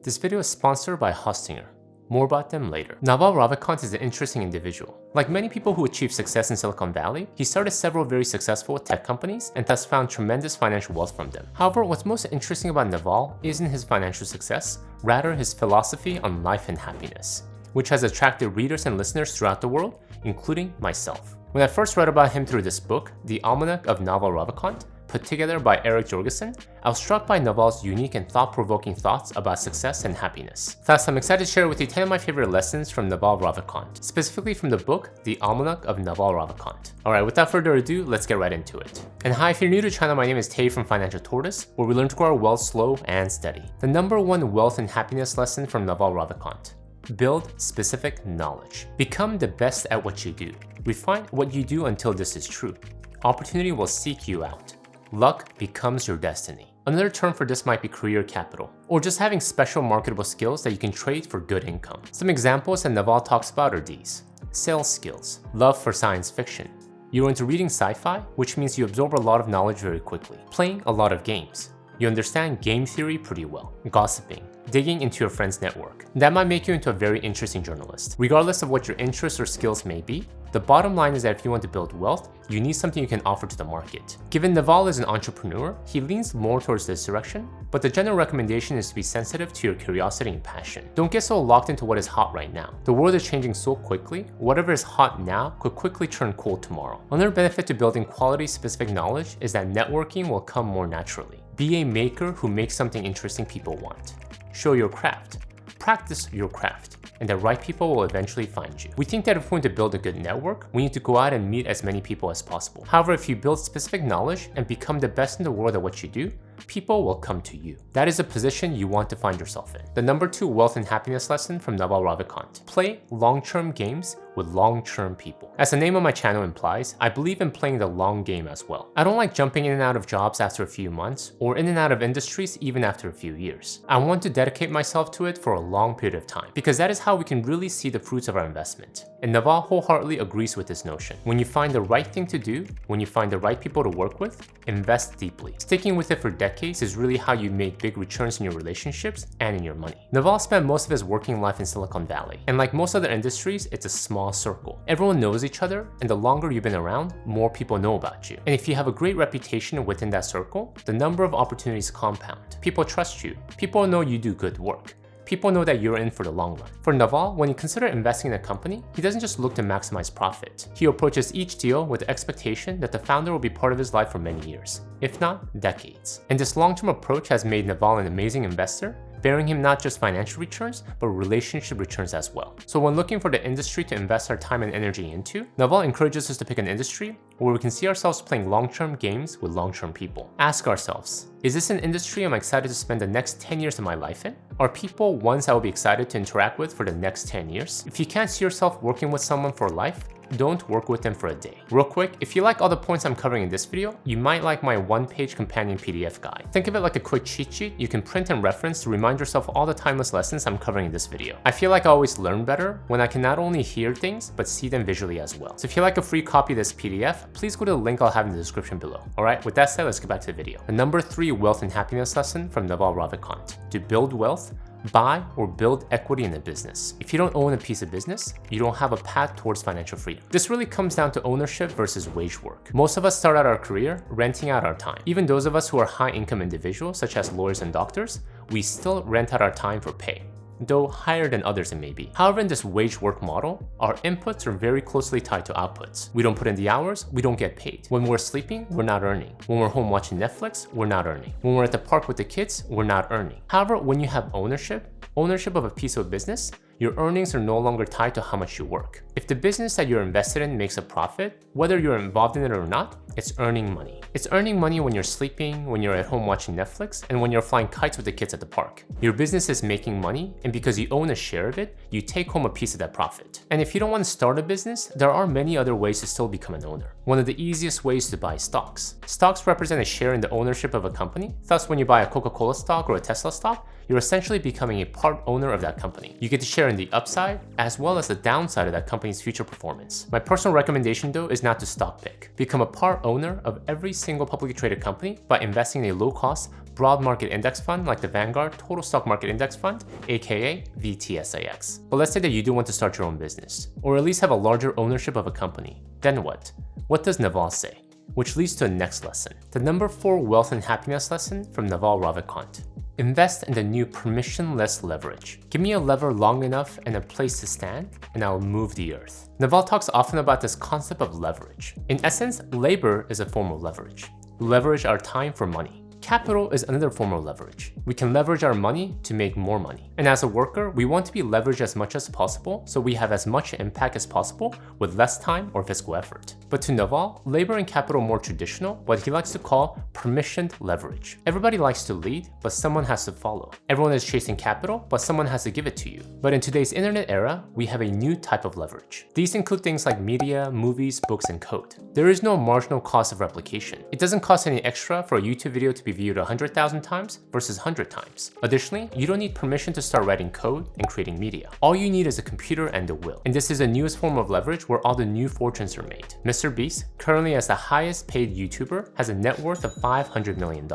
This video is sponsored by Hostinger. More about them later. Naval Ravikant is an interesting individual. Like many people who achieve success in Silicon Valley, he started several very successful tech companies and thus found tremendous financial wealth from them. However, what's most interesting about Naval isn't his financial success, rather his philosophy on life and happiness, which has attracted readers and listeners throughout the world, including myself. When I first read about him through this book, The Almanac of Naval Ravikant, put together by Eric Jorgensen, I was struck by Naval's unique and thought-provoking thoughts about success and happiness. Thus, I'm excited to share with you 10 of my favorite lessons from Naval Ravikant, specifically from the book, The Almanac of Naval Ravikant. Alright, without further ado, let's get right into it. And hi, if you're new to the channel, my name is Tay from Financial Tortoise, where we learn to grow our wealth slow and steady. The number one wealth and happiness lesson from Naval Ravikant: build specific knowledge. Become the best at what you do. Refine what you do until this is true. Opportunity will seek you out. Luck becomes your destiny. Another term for this might be career capital, or just having special marketable skills that you can trade for good income. Some examples that Naval talks about are these: sales skills, love for science fiction. You're into reading sci-fi, which means you absorb a lot of knowledge very quickly. Playing a lot of games. You understand game theory pretty well. Gossiping. Digging into your friend's network. That might make you into a very interesting journalist. Regardless of what your interests or skills may be, the bottom line is that if you want to build wealth, you need something you can offer to the market. Given Naval is an entrepreneur, he leans more towards this direction, but the general recommendation is to be sensitive to your curiosity and passion. Don't get so locked into what is hot right now. The world is changing so quickly, whatever is hot now could quickly turn cold tomorrow. Another benefit to building quality specific knowledge is that networking will come more naturally. Be a maker who makes something interesting people want. Show your craft. Practice your craft, and the right people will eventually find you. We think that if we want to build a good network, we need to go out and meet as many people as possible. However, if you build specific knowledge and become the best in the world at what you do, people will come to you. That is a position you want to find yourself in. The number two wealth and happiness lesson from Naval Ravikant: play long-term games with long-term people. As the name of my channel implies, I believe in playing the long game as well. I don't like jumping in and out of jobs after a few months, or in and out of industries even after a few years. I want to dedicate myself to it for a long period of time, because that is how we can really see the fruits of our investment. And Naval wholeheartedly agrees with this notion. When you find the right thing to do, when you find the right people to work with, invest deeply. Sticking with it for decades is really how you make big returns in your relationships and in your money. Naval spent most of his working life in Silicon Valley, and like most other industries, it's a small circle. Everyone knows each other, and the longer you've been around, more people know about you. And if you have a great reputation within that circle, the number of opportunities compound. People trust you. People know you do good work. People know that you're in for the long run. For Naval, when you consider investing in a company, he doesn't just look to maximize profit. He approaches each deal with the expectation that the founder will be part of his life for many years, if not decades. And this long-term approach has made Naval an amazing investor, bearing him not just financial returns, but relationship returns as well. So when looking for the industry to invest our time and energy into, Naval encourages us to pick an industry where we can see ourselves playing long-term games with long-term people. Ask ourselves, is this an industry I'm excited to spend the next 10 years of my life in? Are people ones I will be excited to interact with for the next 10 years? If you can't see yourself working with someone for life, don't work with them for a day. Real quick, if you like all the points I'm covering in this video, you might like my one-page companion PDF guide. Think of it like a quick cheat sheet you can print and reference to remind yourself of all the timeless lessons I'm covering in this video. I feel like I always learn better when I can not only hear things, but see them visually as well. So if you like a free copy of this PDF, please go to the link I'll have in the description below. Alright, with that said, let's get back to the video. The number three wealth and happiness lesson from Naval Ravikant: to build wealth, buy or build equity in a business. If you don't own a piece of business, you don't have a path towards financial freedom. This really comes down to ownership versus wage work. Most of us start out our career renting out our time. Even those of us who are high-income individuals, such as lawyers and doctors, we still rent out our time for pay, though higher than others it may be. However, in this wage work model, our inputs are very closely tied to outputs. We don't put in the hours, we don't get paid. When we're sleeping, we're not earning. When we're home watching Netflix, we're not earning. When we're at the park with the kids, we're not earning. However, when you have ownership of a piece of business, your earnings are no longer tied to how much you work. If the business that you're invested in makes a profit, whether you're involved in it or not, it's earning money. It's earning money when you're sleeping, when you're at home watching Netflix, and when you're flying kites with the kids at the park. Your business is making money, and because you own a share of it, you take home a piece of that profit. And if you don't want to start a business, there are many other ways to still become an owner. One of the easiest ways is to buy stocks. Stocks represent a share in the ownership of a company. Thus, when you buy a Coca-Cola stock or a Tesla stock, you're essentially becoming a part owner of that company. You get to share in the upside as well as the downside of that company's future performance. My personal recommendation though is not to stock pick. Become a part owner of every single publicly traded company by investing in a low-cost, broad market index fund like the Vanguard Total Stock Market Index Fund, aka VTSAX. But let's say that you do want to start your own business, or at least have a larger ownership of a company. Then what? What does Naval say? Which leads to the next lesson, the number 4 wealth and happiness lesson from Naval Ravikant. Invest in the new permissionless leverage. Give me a lever long enough and a place to stand, and I'll move the earth. Naval talks often about this concept of leverage. In essence, labor is a form of leverage. We leverage our time for money. Capital is another form of leverage. We can leverage our money to make more money. And as a worker, we want to be leveraged as much as possible so we have as much impact as possible with less time or physical effort. But to Naval, labor and capital are more traditional, what he likes to call permissioned leverage. Everybody likes to lead, but someone has to follow. Everyone is chasing capital, but someone has to give it to you. But in today's internet era, we have a new type of leverage. These include things like media, movies, books, and code. There is no marginal cost of replication. It doesn't cost any extra for a YouTube video to be viewed 100,000 times versus 100 times. Additionally, you don't need permission to start writing code and creating media. All you need is a computer and a will. And this is the newest form of leverage where all the new fortunes are made. Mr. Beast, currently as the highest paid YouTuber, has a net worth of $500 million.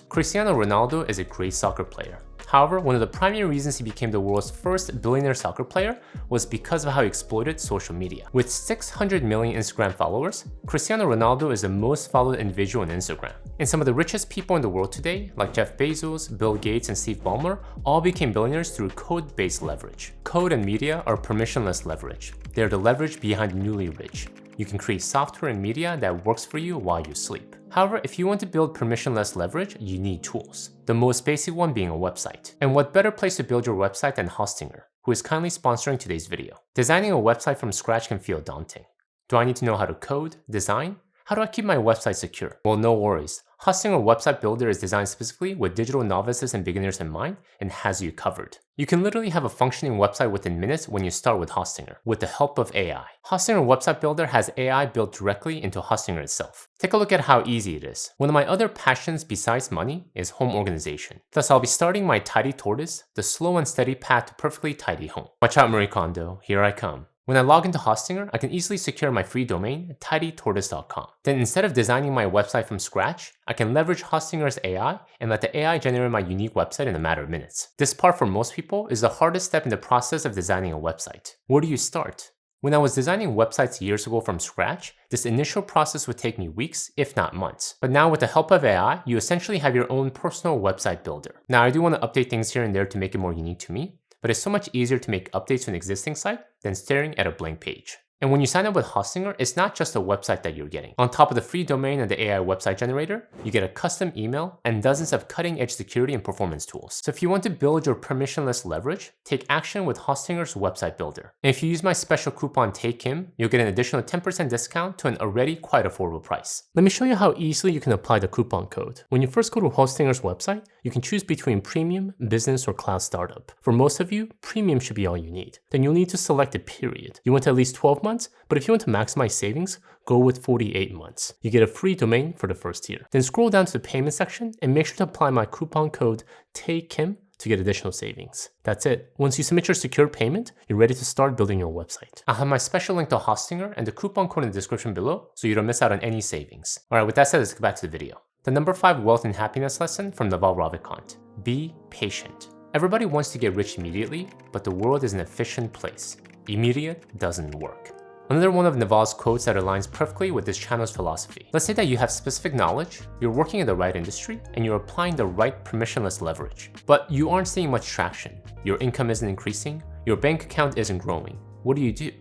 Cristiano Ronaldo is a great soccer player. However, one of the primary reasons he became the world's first billionaire soccer player was because of how he exploited social media. With 600 million Instagram followers, Cristiano Ronaldo is the most followed individual on Instagram. And some of the richest people in the world today, like Jeff Bezos, Bill Gates, and Steve Ballmer, all became billionaires through code-based leverage. Code and media are permissionless leverage. They are the leverage behind the newly rich. You can create software and media that works for you while you sleep. However, if you want to build permissionless leverage, you need tools. The most basic one being a website. And what better place to build your website than Hostinger, who is kindly sponsoring today's video. Designing a website from scratch can feel daunting. Do I need to know how to code, design? How do I keep my website secure? Well, no worries. Hostinger Website Builder is designed specifically with digital novices and beginners in mind and has you covered. You can literally have a functioning website within minutes when you start with Hostinger, with the help of AI. Hostinger Website Builder has AI built directly into Hostinger itself. Take a look at how easy it is. One of my other passions besides money is home organization. Thus, I'll be starting my Tidy Tortoise, the slow and steady path to perfectly tidy home. Watch out, Marie Kondo, here I come. When I log into Hostinger, I can easily secure my free domain, tidytortoise.com. Then instead of designing my website from scratch, I can leverage Hostinger's AI and let the AI generate my unique website in a matter of minutes. This part for most people is the hardest step in the process of designing a website. Where do you start? When I was designing websites years ago from scratch, this initial process would take me weeks, if not months. But now with the help of AI, you essentially have your own personal website builder. Now I do want to update things here and there to make it more unique to me, but it's so much easier to make updates to an existing site than staring at a blank page. And when you sign up with Hostinger, it's not just a website that you're getting. On top of the free domain and the AI website generator, you get a custom email and dozens of cutting-edge security and performance tools. So if you want to build your permissionless leverage, take action with Hostinger's website builder. And if you use my special coupon TAKEHIM, you'll get an additional 10% discount to an already quite affordable price. Let me show you how easily you can apply the coupon code. When you first go to Hostinger's website, you can choose between Premium, Business, or Cloud Startup. For most of you, Premium should be all you need. Then you'll need to select a period. You want at least 12 months, but if you want to maximize savings, go with 48 months. You get a free domain for the first year. Then scroll down to the payment section and make sure to apply my coupon code TAKEHIM to get additional savings. That's it. Once you submit your secure payment, you're ready to start building your website. I'll have my special link to Hostinger and the coupon code in the description below so you don't miss out on any savings. Alright, with that said, let's get back to the video. The number 5 wealth and happiness lesson from Naval Ravikant. Be patient. Everybody wants to get rich immediately, but the world is an efficient place. Immediate doesn't work. Another one of Naval's quotes that aligns perfectly with this channel's philosophy. Let's say that you have specific knowledge, you're working in the right industry, and you're applying the right permissionless leverage. But you aren't seeing much traction. Your income isn't increasing, your bank account isn't growing. What do?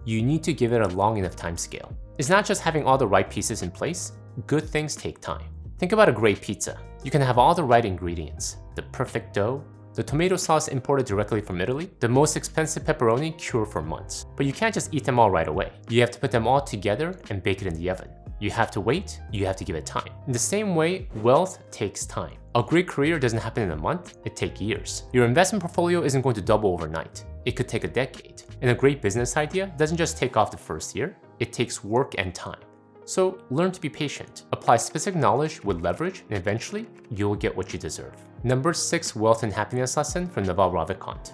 You need to give it a long enough time scale. It's not just having all the right pieces in place, good things take time. Think about a great pizza. You can have all the right ingredients, the perfect dough, the tomato sauce imported directly from Italy, the most expensive pepperoni cured for months. But you can't just eat them all right away. You have to put them all together and bake it in the oven. You have to wait, you have to give it time. In the same way, wealth takes time. A great career doesn't happen in a month, it takes years. Your investment portfolio isn't going to double overnight. It could take a decade. And a great business idea doesn't just take off the first year, it takes work and time. So learn to be patient, apply specific knowledge with leverage, and eventually you'll get what you deserve. Number 6 wealth and happiness lesson from Naval Ravikant.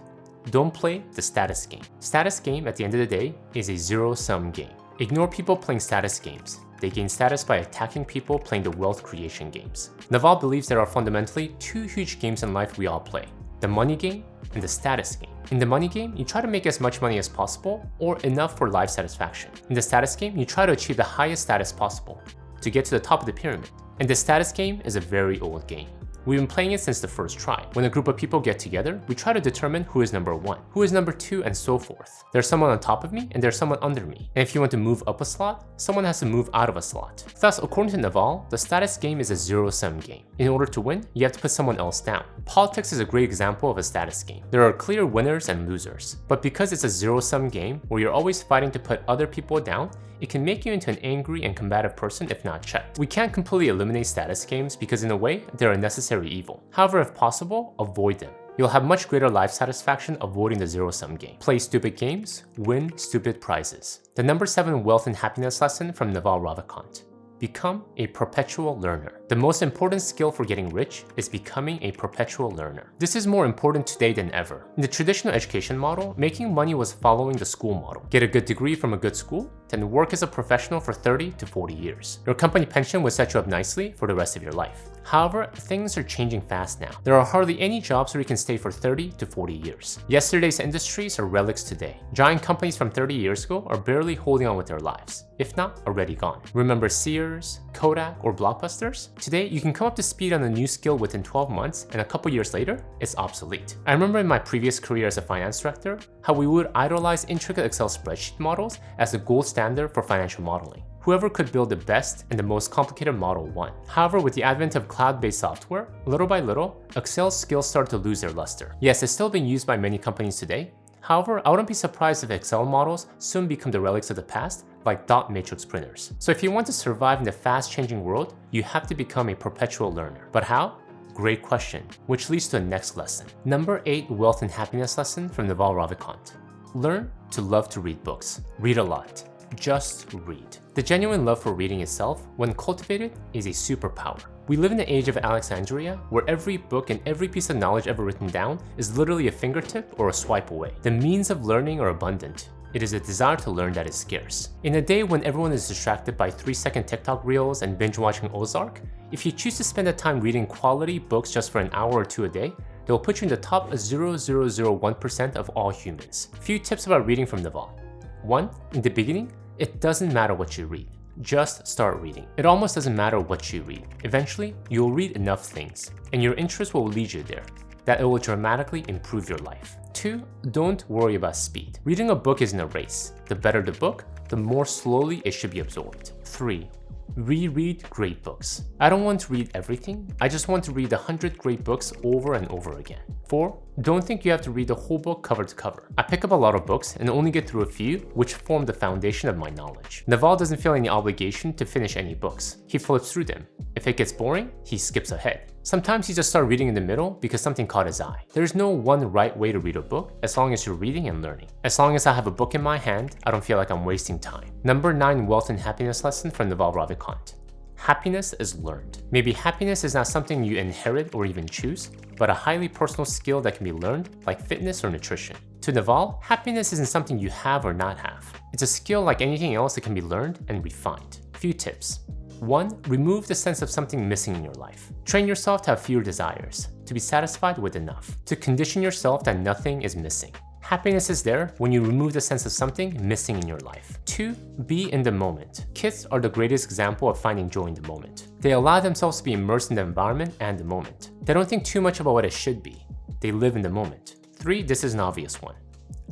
Don't play the status game. Status game at the end of the day is a zero-sum game. Ignore people playing status games. They gain status by attacking people playing the wealth creation games. Naval believes there are fundamentally two huge games in life we all play: the money game and the status game. In the money game, you try to make as much money as possible or enough for life satisfaction. In the status game, you try to achieve the highest status possible to get to the top of the pyramid. And the status game is a very old game. We've been playing it since the first try. When a group of people get together, we try to determine who is number 1, who is number 2, and so forth. There's someone on top of me, and there's someone under me. And if you want to move up a slot, someone has to move out of a slot. Thus, according to Naval, the status game is a zero-sum game. In order to win, you have to put someone else down. Politics is a great example of a status game. There are clear winners and losers. But because it's a zero-sum game, where you're always fighting to put other people down, it can make you into an angry and combative person if not checked. We can't completely eliminate status games because in a way, they're a necessary evil. However, if possible, avoid them. You'll have much greater life satisfaction avoiding the zero-sum game. Play stupid games, win stupid prizes. The number 7 wealth and happiness lesson from Naval Ravikant. Become a perpetual learner. The most important skill for getting rich is becoming a perpetual learner. This is more important today than ever. In the traditional education model, making money was following the school model. Get a good degree from a good school, then work as a professional for 30 to 40 years. Your company pension would set you up nicely for the rest of your life. However, things are changing fast now. There are hardly any jobs where you can stay for 30 to 40 years. Yesterday's industries are relics today. Giant companies from 30 years ago are barely holding on with their lives, if not already gone. Remember Sears, Kodak, or Blockbusters? Today, you can come up to speed on a new skill within 12 months, and a couple years later, it's obsolete. I remember in my previous career as a finance director, how we would idolize intricate Excel spreadsheet models as the gold standard for financial modeling. Whoever could build the best and the most complicated model won. However, with the advent of cloud-based software, little by little, Excel's skills start to lose their luster. Yes, it's still being used by many companies today. However, I wouldn't be surprised if Excel models soon become the relics of the past, like dot matrix printers. So if you want to survive in the fast-changing world, you have to become a perpetual learner. But how? Great question, which leads to the next lesson. Number 8 wealth and happiness lesson from Naval Ravikant. Learn to love to read books. Read a lot. Just read. The genuine love for reading itself, when cultivated, is a superpower. We live in the age of Alexandria, where every book and every piece of knowledge ever written down is literally a fingertip or a swipe away. The means of learning are abundant. It is a desire to learn that is scarce. In a day when everyone is distracted by 3-second TikTok reels and binge-watching Ozark, if you choose to spend the time reading quality books just for an hour or 2 a day, they'll put you in the top 0.0001% of all humans. Few tips about reading from Naval. 1. In the beginning, it doesn't matter what you read. Just start reading. It almost doesn't matter what you read. Eventually, you'll read enough things, and your interest will lead you there, that it will dramatically improve your life. 2. Don't worry about speed. Reading a book isn't a race. The better the book, the more slowly it should be absorbed. 3. Reread great books. I don't want to read everything. I just want to read 100 great books over and over again. 4. Don't think you have to read the whole book cover to cover. I pick up a lot of books and only get through a few, which form the foundation of my knowledge. Naval doesn't feel any obligation to finish any books. He flips through them. If it gets boring, he skips ahead. Sometimes he just starts reading in the middle because something caught his eye. There's no one right way to read a book as long as you're reading and learning. As long as I have a book in my hand, I don't feel like I'm wasting time. Number 9 wealth and happiness lesson from Naval Ravikant. Happiness is learned. Maybe happiness is not something you inherit or even choose, but a highly personal skill that can be learned, like fitness or nutrition. To Naval, happiness isn't something you have or not have. It's a skill like anything else that can be learned and refined. Few tips. 1. Remove the sense of something missing in your life. Train yourself to have fewer desires, to be satisfied with enough, to condition yourself that nothing is missing. Happiness is there when you remove the sense of something missing in your life. 2. Be in the moment. Kids are the greatest example of finding joy in the moment. They allow themselves to be immersed in the environment and the moment. They don't think too much about what it should be. They live in the moment. 3. This is an obvious one.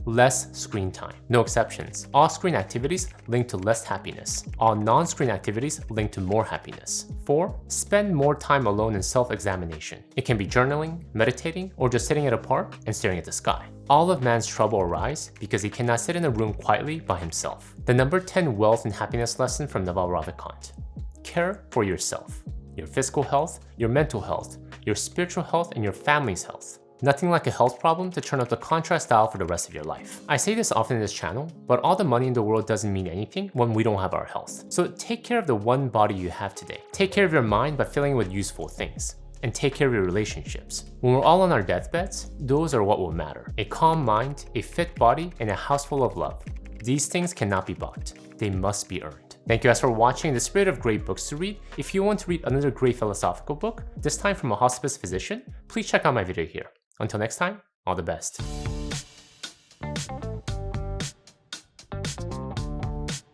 Less screen time. No exceptions. All screen activities link to less happiness. All non-screen activities link to more happiness. 4. Spend more time alone in self-examination. It can be journaling, meditating, or just sitting at a park and staring at the sky. All of man's trouble arise because he cannot sit in a room quietly by himself. The number 10 wealth and happiness lesson from Naval Ravikant. Care for yourself. Your physical health, your mental health, your spiritual health, and your family's health. Nothing like a health problem to turn up the contrast dial for the rest of your life. I say this often in this channel, but all the money in the world doesn't mean anything when we don't have our health. So take care of the one body you have today. Take care of your mind by filling it with useful things. And take care of your relationships. When we're all on our deathbeds, those are what will matter. A calm mind, a fit body, and a house full of love. These things cannot be bought. They must be earned. Thank you guys for watching. In the spirit of great books to read, if you want to read another great philosophical book, this time from a hospice physician, please check out my video here. Until next time, all the best.